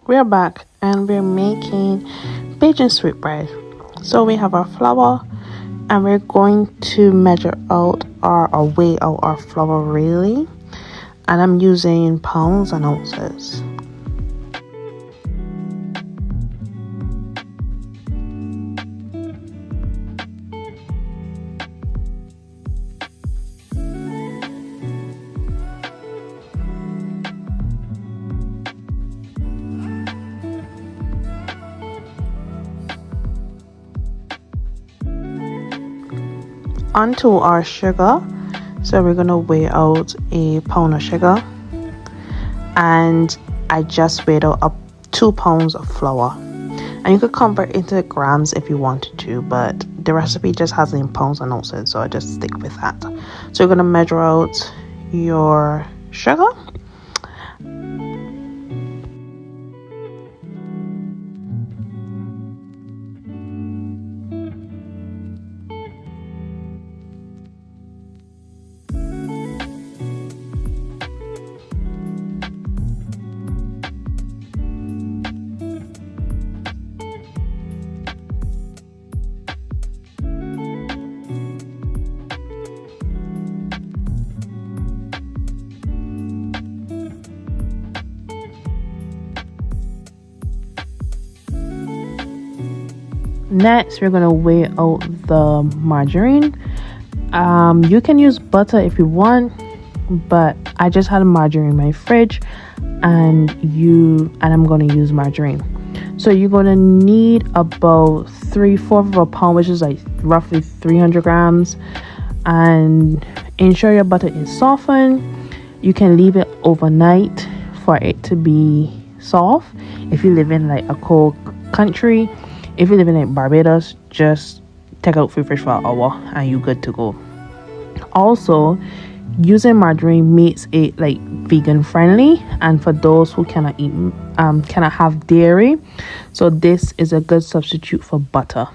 We're back and we're making Bajan Sweet Bread. So we have our flour and we're going to measure out or weigh out our flour really. And I'm using pounds and ounces. Onto our sugar. So we're gonna weigh out a pound of sugar, and I just weighed out up 2 pounds of flour. And you could convert into grams if you wanted to, but the recipe just has it in pounds and ounces, so I just stick with that. So you're gonna measure out your sugar. Next, we're gonna weigh out the margarine. You can use butter if you want, but I just had margarine in my fridge, and I'm gonna use margarine. So you're gonna need about 3/4 of a pound, which is like roughly 300 grams, and ensure your butter is softened. You can leave it overnight for it to be soft. If you live in like a cold country, if you live in like Barbados, just take out free fish for an hour and you're good to go. Also, using margarine makes it like vegan friendly, and for those who cannot have dairy, so this is a good substitute for butter.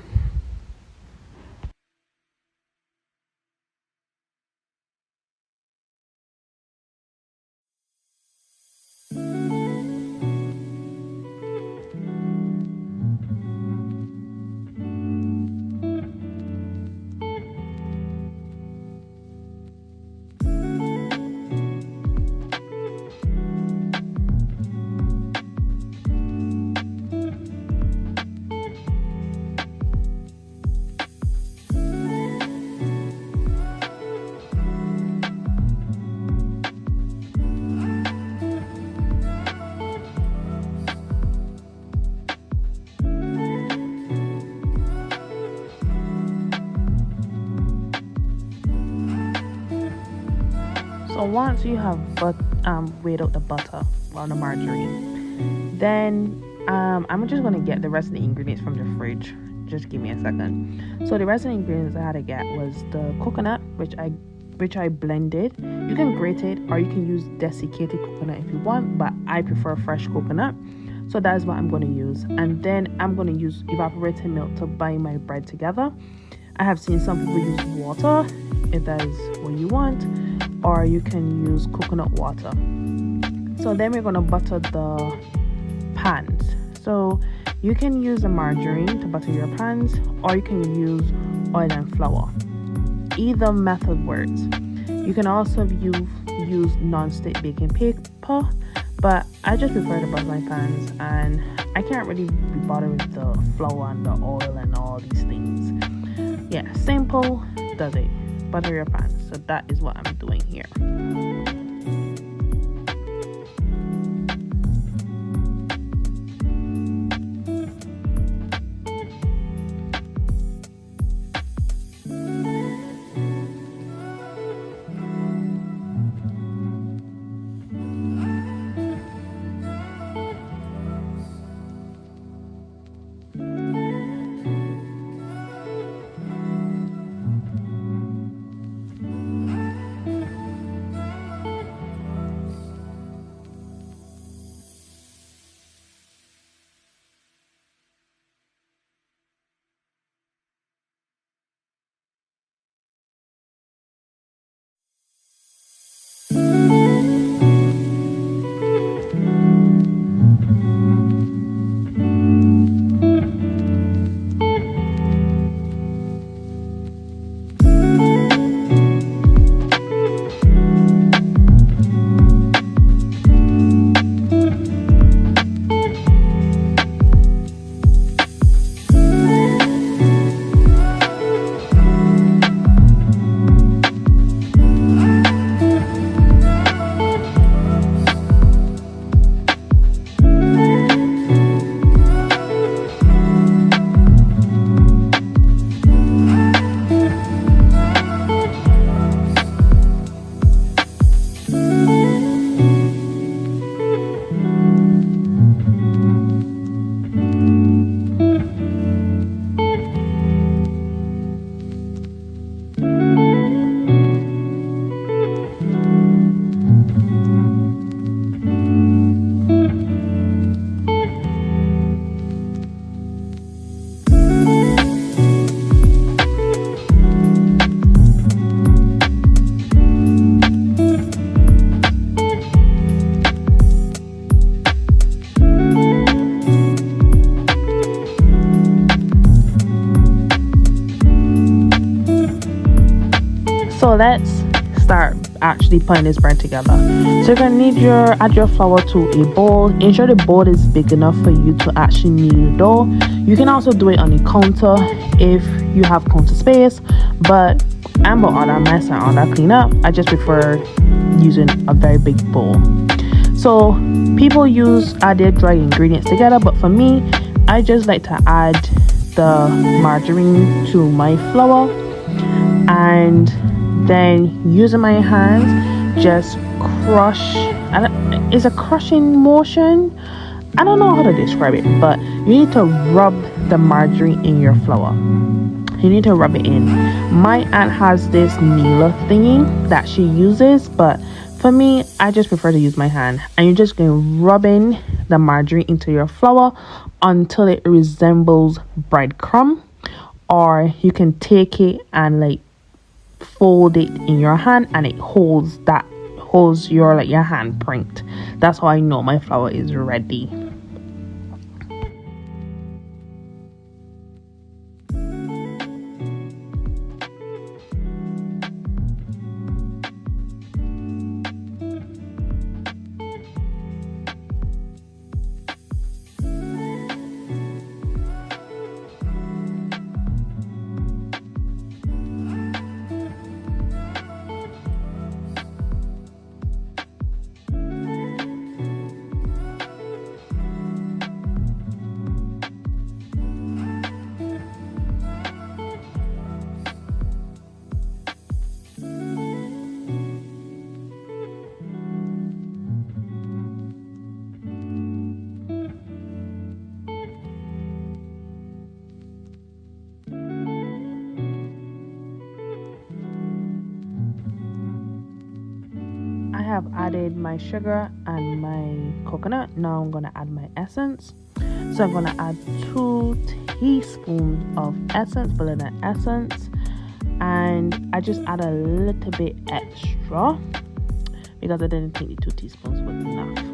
So once you have weighed out the butter or the margarine, then I'm just gonna get the rest of the ingredients from the fridge. Just give me a second. So the rest of the ingredients I had to get was the coconut, which I blended. You can grate it or you can use desiccated coconut if you want, but I prefer fresh coconut. So that is what I'm going to use. And then I'm going to use evaporated milk to bind my bread together. I have seen some people use water if that is what you want, or you can use coconut water. So then we're going to butter the pans. So you can use the margarine to butter your pans, or you can use oil and flour. Either method works. You can also use non-stick baking paper, but I just prefer to butter my pans, and I can't really be bothered with the flour and the oil and all these things. Yeah, simple does it. Butter your pans. So that is what I'm doing here. So let's start actually putting this bread together. So you're gonna need add your flour to a bowl. Ensure the bowl is big enough for you to actually knead the dough. You can also do it on a counter if you have counter space, but I'm about all that mess and all that cleanup. I just prefer using a very big bowl. So people add their dry ingredients together, but for me, I just like to add the margarine to my flour, and then using my hands just crush. It's a crushing motion. I don't know how to describe it, but you need to rub the margarine in your flour. You need to rub it in. My aunt has this kneader thingy that she uses, but for me, I just prefer to use my hand. And you're just going to rub in the margarine into your flour until it resembles breadcrumb, or you can take it and like fold it in your hand, and it holds your hand print. That's how I know my flour is ready. I have added my sugar and my coconut. Now I'm going to add my essence. So I'm going to add 2 teaspoons of vanilla essence, and I just add a little bit extra because I didn't think the 2 teaspoons was enough.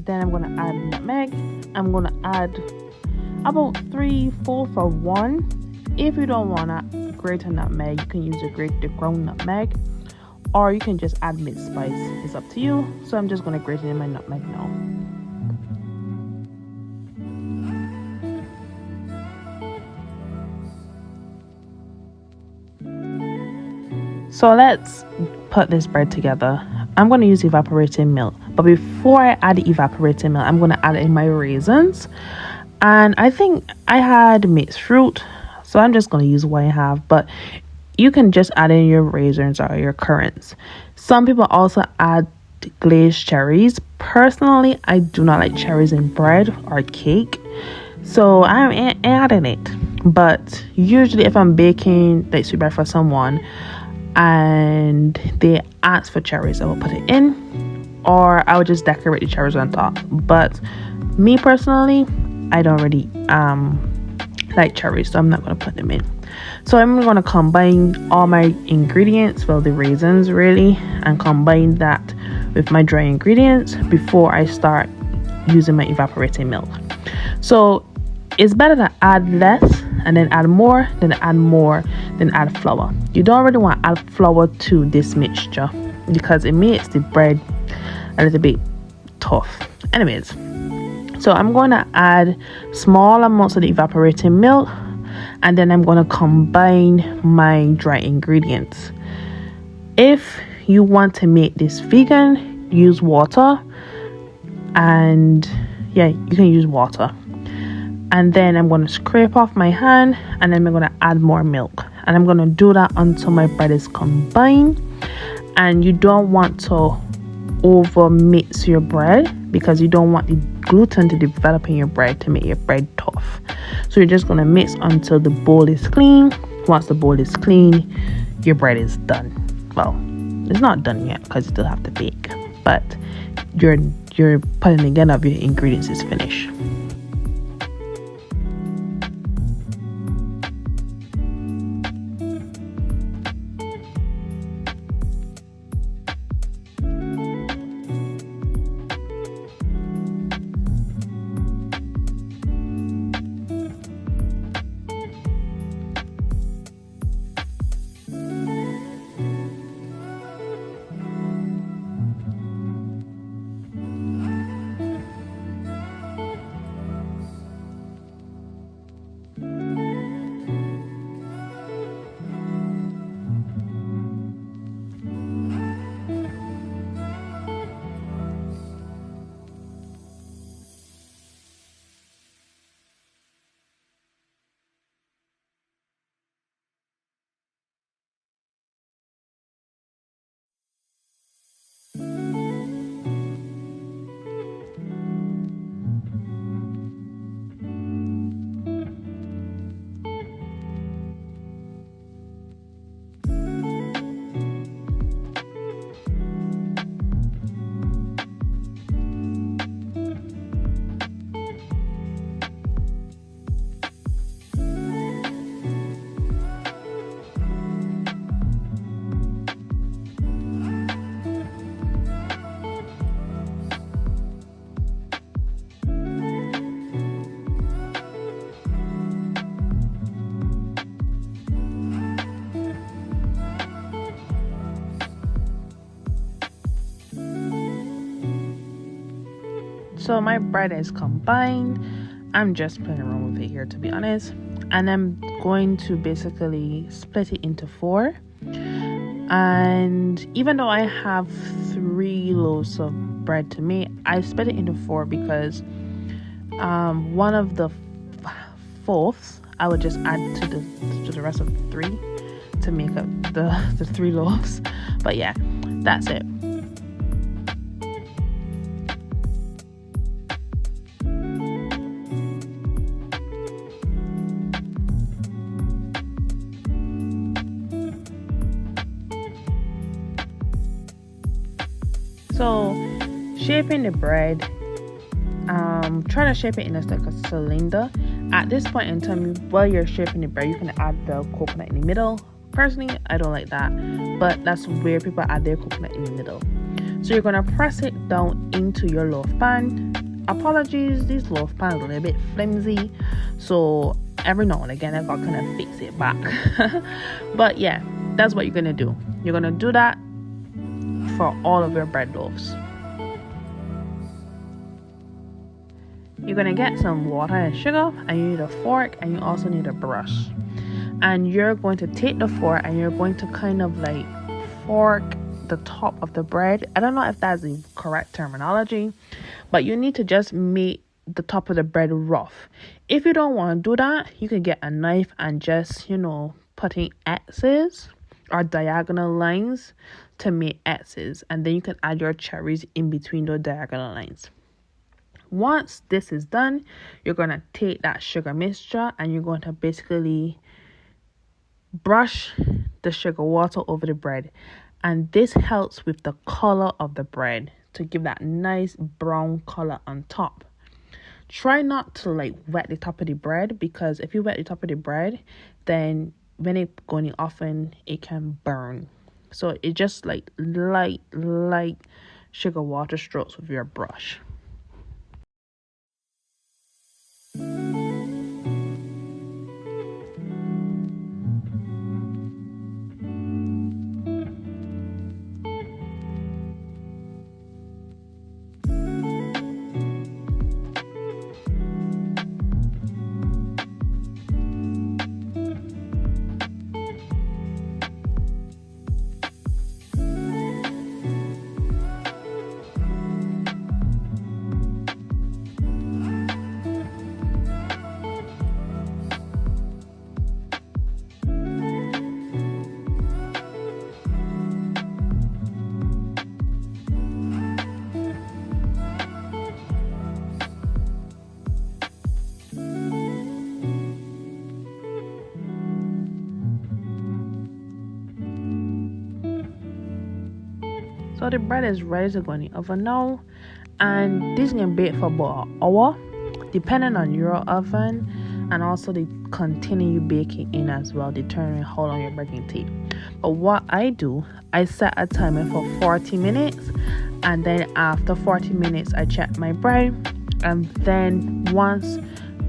Then I'm going to add nutmeg. I'm going to add about 3/4 of one. If you don't want to grate a nutmeg, you can use the ground nutmeg, or you can just add minced spice. It's up to you. So I'm just going to grate it in my nutmeg now. So let's put this bread together. I'm going to use evaporated milk, but before I add the evaporated milk, I'm going to add in my raisins, and I think I had mixed fruit, so I'm just going to use what I have, but you can just add in your raisins or your currants. Some people also add glazed cherries. Personally, I do not like cherries in bread or cake, so I'm adding it. But usually if I'm baking like sweet bread for someone and they ask for cherries, I will put it in, or I would just decorate the cherries on top. But me personally, I don't really like cherries, so I'm not going to put them in. So I'm going to combine all my ingredients, well, the raisins really, and combine that with my dry ingredients before I start using my evaporated milk. So it's better to add less and then add more, then add more, then add flour. You don't really want to add flour to this mixture because it makes the bread a little bit tough. Anyways, so I'm going to add small amounts of the evaporated milk, and then I'm going to combine my dry ingredients. If you want to make this vegan, use water, and yeah, you can use water. And then I'm going to scrape off my hand, and then I'm going to add more milk, and I'm going to do that until my bread is combined. And you don't want to over mix your bread because you don't want the gluten to develop in your bread to make your bread tough. So you're just going to mix until the bowl is clean. Once the bowl is clean, your bread is done. Well, it's not done yet because you still have to bake, but your putting together of your ingredients is finished. So my bread is combined. I'm just playing around with it here, to be honest. And I'm going to basically split it into 4. And even though I have 3 loaves of bread to make, I split it into 4 because one of the fourths I would just add to the rest of the 3 to make up the 3 loaves. But yeah, that's it. So shaping the bread, try to shape it in like a cylinder. At this point in time, while you're shaping the bread, you can add the coconut in the middle. Personally, I don't like that, but that's where people add their coconut in the middle. So you're gonna press it down into your loaf pan. Apologies, these loaf pans are a little bit flimsy, so every now and again I got kind of fix it back. But yeah, that's what you're gonna do. You're gonna do that for all of your bread loaves. You're gonna get some water and sugar, and you need a fork, and you also need a brush. And you're going to take the fork and you're going to kind of like fork the top of the bread. I don't know if that's the correct terminology, but you need to just make the top of the bread rough. If you don't want to do that, you can get a knife and just, putting X's or diagonal lines to make X's, and then you can add your cherries in between those diagonal lines. Once this is done, you're going to take that sugar mixture and you're going to basically brush the sugar water over the bread, and this helps with the color of the bread to give that nice brown color on top. Try not to wet the top of the bread, because if you wet the top of the bread, then when it goes in the oven, it can burn. So it just light sugar water strokes with your brush. So the bread is ready to go in the oven now, and this can bake for about an hour, depending on your oven and also the container you bake it in as well, determining how long your bread can take. But what I do, I set a timer for 40 minutes, and then after 40 minutes I check my bread, and then once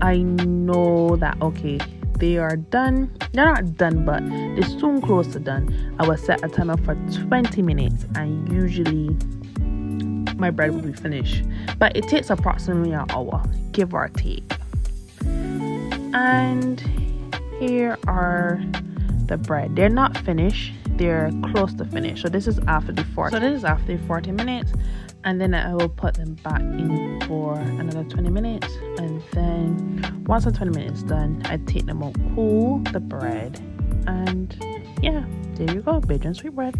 I know that okay, they are done, they're not done but they're soon close to done, I will set a timer for 20 minutes, and usually my bread will be finished, but it takes approximately an hour, give or take. And here are the bread. They're not finished, they're close to finish. So this is after the 40 minutes, and then I will put them back in for another 20 minutes, and then once the 20 minutes done, I take them out, cool the bread, and yeah, there you go, Bajan Sweet Bread.